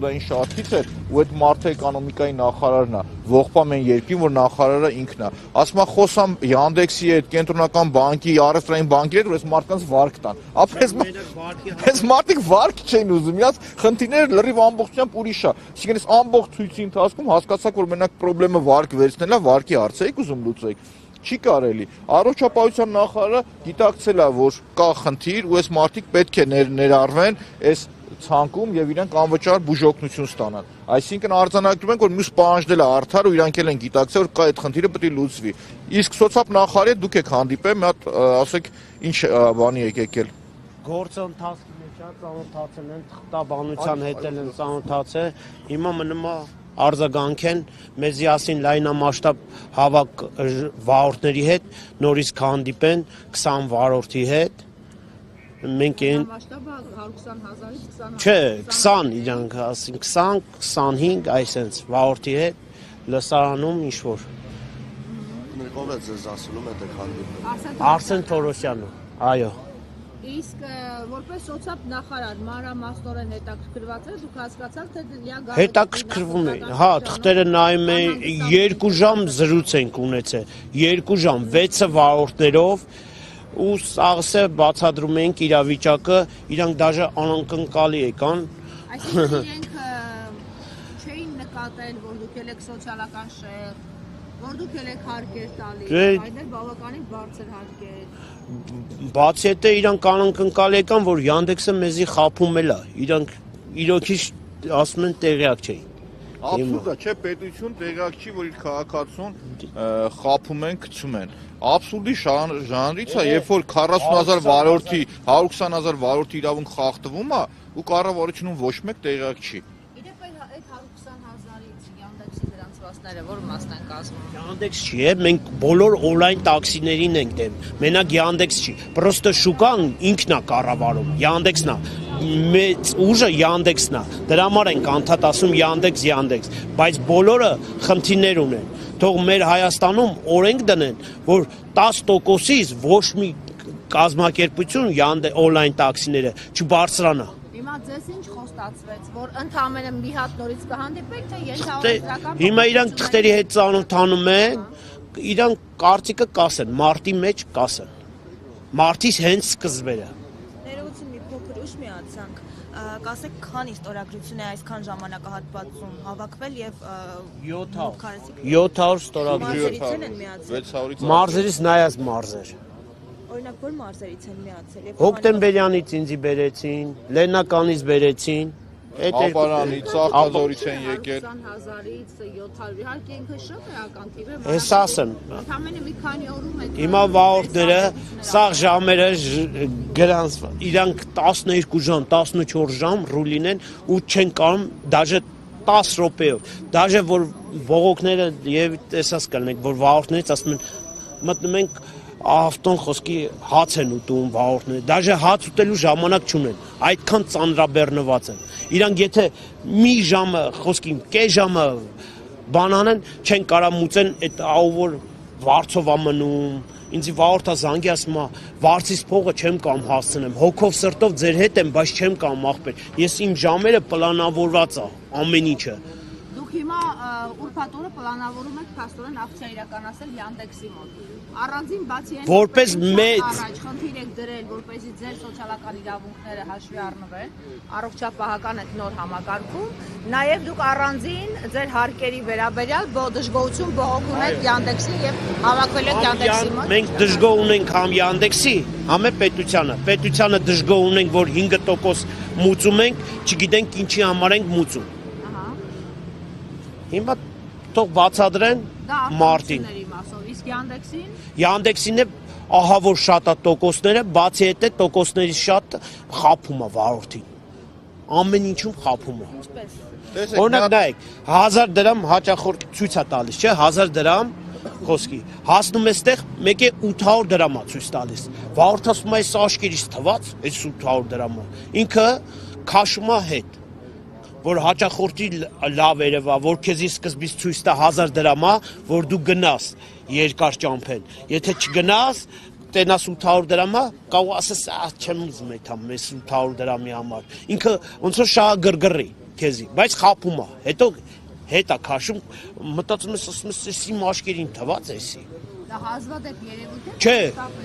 ապսուրդային շարքից էր, ու այդ մարդը էկոնոմիկայի նախարարն է, ողբամ են երկրին, որ նախարարը ինքն է։ Ասում է խոսամ Yandex-ի հետ, Կենտրոնական բանկի, առևտրային բանկի հետ, որ այս մարդկանց վարկ տան։ Այս մարդիկ վարկ չեն ուզում, իրաց խնդիրները լրիվ ամբողջությամբ ուրիշ է։ Այսինքն այս ամբողջ ցույցի ընթացքում հասկացաք, որ մենակ խնդրեմը վարկ վերցնելն է, վարկի հարց եք ուզում լուծեք։ Չի կարելի։ Առողջապահության նախարարը գիտակցել է, որ կա խնդիր ու այս մարդիկ պետք է ներառվեն այս ցանկում եւ իրանք անվճար բուժօգնություն ստանան։ Այսինքն արձանագրում ենք, որ մյուս պահանջները արդար ու իրանք էլ են գիտակցել, որ կա այդ խնդիրը պետք է լուծվի։ Իսկ սոցիալ նախարարի դուք եք հանդիպել, մի հատ ասեք ինչ բանի եք եկել։ Գործը ընթացքի մեջ է, ծանոթացել են, թղթաբանության հետ են ծանոթացել, հիմա մնում է արձագանքեն մեզի ասին լայնամասշտաբ հավաք վարորդների հետ, նորից կհանդիպեն 20 վարորդի հետ, մենք են... Մասշտաբը 120,000-ից 20,000... Չէ, 20 իրանք ասին, 20-25 այսենց վարորդի հետ լսարանում ինչ-որ։ Ով է ձեզ ասում եք հանդիպել։ Արսեն Թորոսյանը, այո։ Իսկ որպես սոցիալ նախարար մանրամասնորեն հետաքրքրված եք, դուք հասկացաք, թե հետաքրքրվում է, հա, թղթերը նայում են, 2 ժամ զրույց ենք ունեցել, 2 ժամ, 6 վարորդներով, ու սաղսը բացադրում ենք իրավիճակը, իրանք դաժե անկնկալի եկան։ Այսինքն իրենք չէին նկատել, որ դուք եք սոցիալական շեղ, որ դուք եք հարկեր տալիս, այն էլ բավականին բարձր հարկեր։ Բացի այդ իրանք անկնկալ եկան, որ Yandex-ը մեզի խաբում էլ է, իրանք իրոքի ասում են տեղյակ չէին։ Абսուրդ է, չէ, պետություն տեղյակ չի, որ իր քաղաքացուն խաբում են, գցում են։ Абսուրդի ժանրից է, երբ որ 40,000 վարորդի, 120,000 վարորդի իրավունք խախտվում է, ու կառավարությունում ոչ մեկ տեղյակ չի։ Իդեպ այդ 120,000-ից Yandex-ի գրանցվածները որ մասն են կազմում։ Yandex չի, մենք բոլոր on-line տաքսիներին ենք դեմ։ Մենակ Yandex չի։ Պրոստը շուկան ինքն է կառավարում, Yandex-ն է։ Մեծ ուժը Yandex-ն է։ Դրա համար ենք անդադ ասում Yandex, բայց բոլորը խնդիրներ ունեն։ Թող մեր Հայաստանում օրենք դնեն, որ 10%-ից ոչ մի կազմակերպություն on-line տաքսիները չբարձրանա։ Հիմա ձեզ ինչ խոստացվեց, որ ընդհանրապես մի հատ նորից կհանդիպեք, թե ենթադրական։ Հիմա իրանք թղթերի հետ ծանոթանում են, իրանք կարծիքը կասեն, մարտի մեջ կասեն։ Մարտից հենց սկզբերը։ Ներողություն մի փոքր ուշ միացանք, կասեք քանի ստորագրություն է այսքան ժամանակահատվածում հավաքվել եւ 700 ստորագրություն։ Մարզերից են միացել։ 600-ից Մարզերից նայած մարզեր։ Օրինակ որ մարզերից են միացել եւ Հոկտեմբերյանից ինձի բերեցին, Լեննականից բերեցին, Ապարանից, Ծաղկաձորից են եկել։ 20,000-ից 700, իհարկե ինքը շատ էական թիվ է։ Էս ասեմ։ Ընդամենը մի քանի օրում է։ Հիմա վարորդները սաղ ժամերը գրանցված, իրանք 12 ժամ, 14 ժամ ռուլին են ու չեն կարող դաժե 10 րոպեով, դաժե որ ողոքները եւ տեսած կլինեք, որ վարորդներից ասում են մտնում ենք ավտոն խոսքի հաց են ուտում վարորդները, դաժե հաց ուտելու ժամանակ չունեն, այդքան ծանրաբեռնված են։ Իրանք եթե մի ժամը, խոսքի կես ժամը բանանեն, չեն կարող մուծեն այդ ավոր վարձով է մնում, ինձի վարորդա զանգի ասում է, վարձից փողը չեմ կամ հասցնեմ, հոգով սրտով ձեր հետ եմ, բայց չեմ կամ ախպեր, ես իմ ժամերը պլանավորված է, ամեն ինչը։ Դուք հիմա ուրբաթ օրը պլանավորում եք փաստորեն ակցիա իրականացնել Yandex-ի մոտ։ Առանձին բացի այն որպես մեծ առաջ խնդիր եք դրել, որպեսզի ձեր սոցիալական իրավունքները հաշվի առնվեն, առողջապահական այդ նոր համակարգում, նաև դուք առանձին ձեր հարկերի վերաբերյալ դժգոհություն բողոք ունեք Yandex-ի եւ հավաքվել եք Yandex-ի մոտ։ Մենք դժգոհ ունենք համ Yandex-ի, համ է պետությանը դժգոհ ունենք, որ 5% մուծում ենք, չգիտենք ինչի համար ենք մուծում։ Հիմա թող բացադրեն մարտին։ Իսկ Yandex-ին։ Yandex-ին է ահա որ շատ է տոկոսները, բացի այդ տոկոսներից շատ խափում է վարորդին։ Ամեն ինչում խափում է։ Օրինակ նայեք, 1000 դրամ հաճախորդ ցույց է տալիս, չէ, 1000 դրամ խոսքի։ Հասնում է այդտեղ, մեկը 800 դրամ է ցույց տալիս։ Վարորդը ասում է, այս աշկերից թված, այս 800 դրամը։ Ինքը քաշում է հետ։ Որ հաճախորդի լավ երևա, որ քեզի սկզբից ցույց տա 1000 դրամ է, որ դու գնաս երկար ճամփեն։ Եթե չգնաս, տենաս 800 դրամ է, կարող ասես, չեմ ուզում այդ համ, 800 դրամի համար։ Ինքը ոնց որ շահագրգռի, քեզի, բայց խափում է, հետո հետա քաշում, մտածում ես, ասում ես, էսի մաշկերին թված է էսի։ Դա հազվադեպ երևույթ է։ Չէ,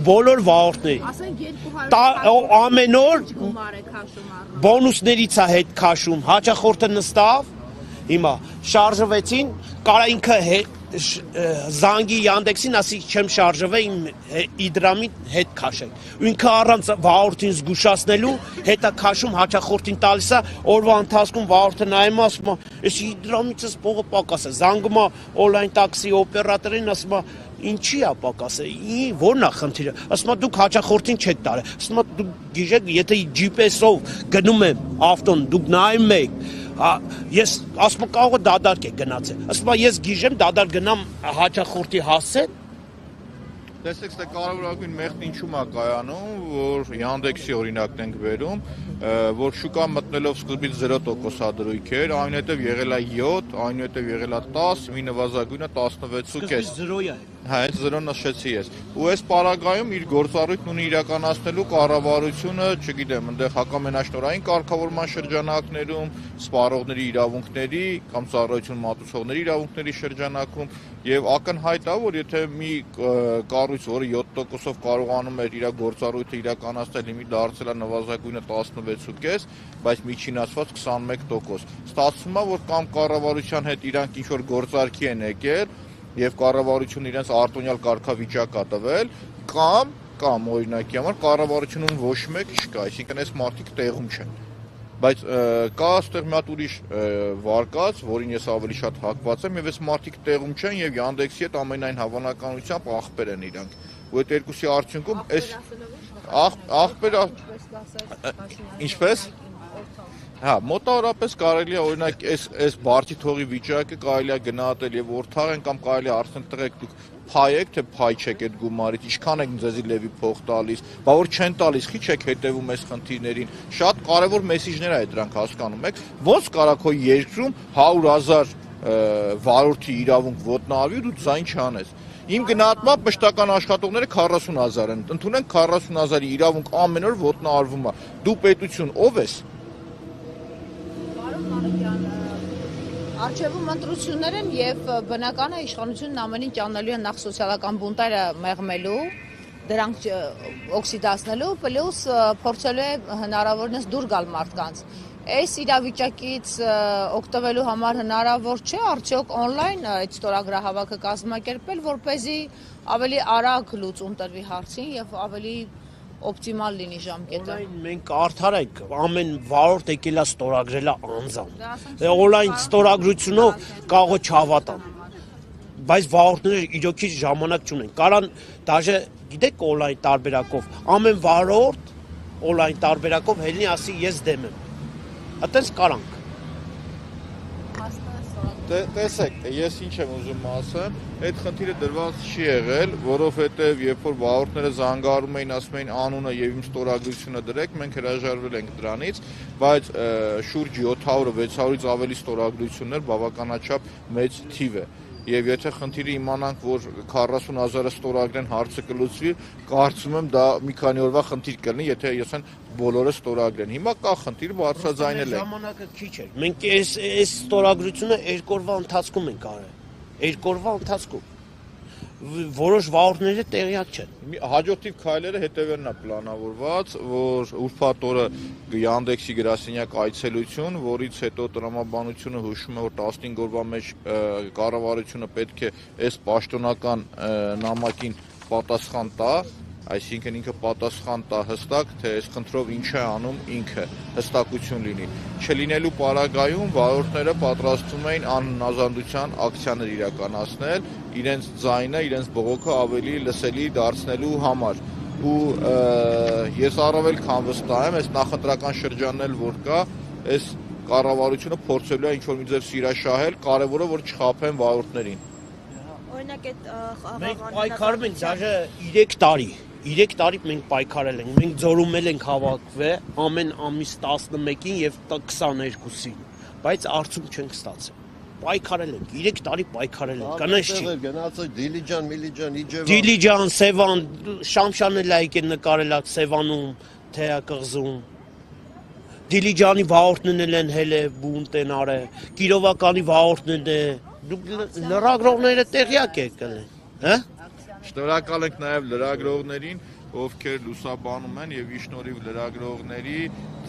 բոլոր վաղորդների։ Ասենք 200 Ամեն օր գումար է քաշում առ։ բոնուսներից է հետ քաշում, հաճախորդը նստավ, հիմա շարժվեցին, կարա ինքը զանգի Yandex-ին, ասի չեմ շարժվել, իմ իդրամի հետ քաշեք։ Ու ինքը առանց վաղորդին զգուշացնելու, հետա քաշում հաճախորդին տալիս է, օրվա ընթացքում վաղորդը նայում է, ասում է, այս իդրամիցս փողը պակաս է, զանգում է օնլայն տաքսի օպերատորին, ասում է, ինչի է պակաս է, որն է խնդիրը, ասում է, դուք հաճախորդին չեք տարել, ասում է, դուք գիժեք, եթե GPS-ով գնում եմ ավտոն, դուք նայում եք, ես ասում եմ կարող է դադարք է գնացել, ասում եմ ես գիժեմ դադար գնամ հաճախորդի հասցեն։ Տեսեք, դա կարևորագույն մեղքն ինչու՞մ է կայանում, որ Yandex-ի օրինակն ենք բերում, որ շուկա մտնելով սկզբից 0% դրույք էր, այնուհետև եղել է 7, այնուհետև եղել է 10, մի նվազագույնը 16.5։ 0 է։ Հա, այդ 0 նշեցի ես։ Ու այս պարագայում իր գործառույթն ունի իրականացնելու կառավարությունը, չգիտեմ, այնտեղ հակամենաշնորհային կարգավորման շրջանակներում, սպառողների իրավունքների կամ ծառայություն մատուցողների իրավունքների շրջանակում եւ ակնհայտ է, որ եթե մի կառույց, որը 7%-ով կարողանում էր իր գործառույթը իրականացնել, հիմա դարձել է նվազագույնը 16.5, բայց միջին ասված 21%։ Ստացվում է, որ կամ կառավարության հետ իրանք ինչ որ գործարքի են եկել եւ կառավարությունը իրենց արտոնյալ կարգավիճակ է տվել, կամ օրինակի համար կառավարությունում ոչ մեկ չկա, այսինքն այս մարդիկ տեղում չեն։ Բայց կա այստեղ մի հատ ուրիշ վարկած, որին ես ավելի շատ հակված եմ, եւ այս մարդիկ տեղում չեն եւ Yandex-ի հետ ամենայն հավանականությամբ ախպեր են իրանք։ Ու այդ երկուսի արդյունքում այս ախպերը ինչպես Հա, մոտավորապես կարելի է օրինակ այս բարձի թողի վիճակը կարելի է գնահատել եւ որթաղ են կամ կարելի է արդեն տղեկ դուք փայեք թե փայ չեք այդ գումարից, ինչքան եք ձեզի լեվի փող տալիս, բա որ չեն տալիս, քիչ եք հետևում այս խնդիրներին։ Շատ կարևոր մեսիջներ է դրանք հասկանում եք։ Ոնց կարա քո երկրում 100,000 վարորդի իրավունք ոտնահարվի ու դու ձայն չանես։ Իմ գնահատմամբ մշտական աշխատողները 40,000 են։ Ընդունենք 40,000-ի իրավունք ամեն օր ոտնահարվում է։ Դու պետություն ով ես։ Արժևում ընտրություններ են եւ բնական է իշխանությունն ամեն ինչ անելու է նախ սոցիալական բունտերը մեղմելու, դրանք օքսիդացնելու, պլյուս փորձելու է հնարավորինս դուր գալ մարդկանց։ Այս իրավիճակից օգտվելու համար հնարավոր չէ արդյոք օնլայն այդ ստորագրահավաքը կազմակերպել, որպեսզի ավելի արագ լուծում տրվի հարցին եւ ավելի օպտիմալ լինի ժամկետը։ Օնլայն մենք արդար ենք, ամեն վարորդ եկել է ստորագրել անձամբ։ Օնլայն ստորագրությունով կարող է չհավատան։ Բայց վարորդները իրոքի ժամանակ չունեն։ Կարան դաժե գիտեք օնլայն տարբերակով, ամեն վարորդ օնլայն տարբերակով հելնի ասի ես դեմ եմ։ Այդպես կարանք։ Տեսեք, ես ինչ եմ ուզում ասեմ, այդ խնդիրը դրված չի եղել, որովհետև երբ որ վարորդները զանգարում էին, ասում էին անունը եւ իմ ստորագրությունը դրեք, մենք հրաժարվել ենք դրանից, բայց շուրջ 700-600-ից ավելի ստորագրություններ բավականաչափ մեծ թիվ է։ Եվ եթե խնդիրը իմանանք, որ 40,000-ը ստորագրեն հարցը կլուծվի, կարծում եմ դա մի քանի օրվա խնդիր կլինի, եթե ասեն բոլորը ստորագրեն։ Հիմա կա խնդիր, բարձրաձայնել են։ Ժամանակը քիչ է։ Մենք այս ստորագրությունը 2 օրվա ընթացքում ենք արել։ 2 օրվա ընթացքում։ Որոշ վարորդները տեղյակ չեն։ Հաջորդիվ քայլերը հետևերն է պլանավորված, որ ուրբաթ օրը Yandex-ի գրասենյակ այցելություն, որից հետո տրամաբանությունը հուշում է, որ 15 օրվա մեջ կառավարությունը պետք է այս պաշտոնական նամակին պատասխան տա, այսինքն ինքը պատասխան տա հստակ, թե այս խնդրով ինչ է անում ինքը, հստակություն լինի։ Չլինելու պարագայում վարորդները պատրաստվում էին անհնազանդության ակցիաներ իրականացնել, իրենց ձայնը, իրենց բողոքը ավելի լսելի դարձնելու համար։ Ու ես առավել քան վստահ եմ, այս նախընտրական շրջանն էլ որ կա, այս կառավարությունը փորձելու է ինչ-որ մի ձև սիրաշահել, կարևորը որ չխաբեն վարորդներին։ Օրինակ այդ Մենք պայքարում ենք դաժե 3 տարի։ 3 տարի մենք պայքարել ենք, մենք ձորումել ենք հավաքվել ամեն ամիս 11-ին եւ 22-ին, բայց արդյունք չենք ստացել։ Պայքարել ենք, 3 տարի պայքարել ենք, կանես չի։ Գնացել Դիլիջան, Միլիջան, Իջևան։ Դիլիջան, Սևան, Շամշանը լայք են նկարել Սևանում, Թեա կղզում։ Դիլիջանի վաղորդներն են հելը բունտենարը, Կիրովականի վաղորդներն է, դուք լրագրողները տեղյակ եք կլեն, հա? Շնորհակալ ենք նաև լրագրողներին, ովքեր լուսաբանում են եւ ի շնորհիվ լրագրողների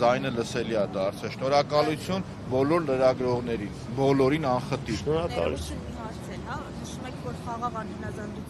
ձայնը լսելի է դարձել։ Շնորհակալություն բոլոր լրագրողներին, բոլորին անխտիր։ Շնորհակալություն։ Հարցեր, հա, նշում եք, որ խաղաղ անհնազանդության